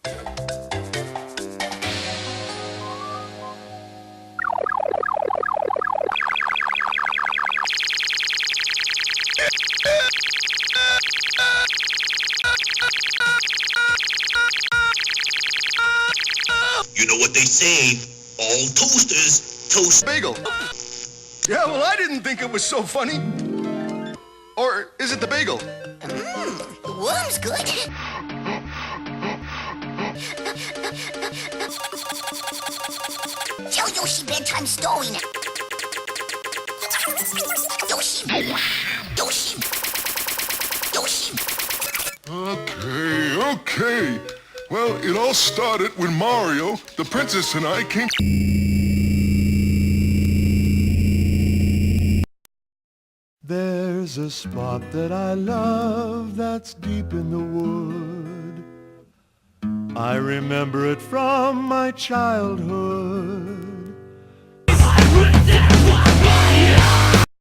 You know what they say, all toasters toast Bagel. Yeah, well, I didn't think it was so funny. Or is it the bagel? The worm's good. Tell Yoshi bedtime story now. Yoshi. Yoshi. Yoshi. Okay. Well, it all started when Mario, the princess, and I came... There's a spot that I love that's deep in the wood. I remember it from my childhood.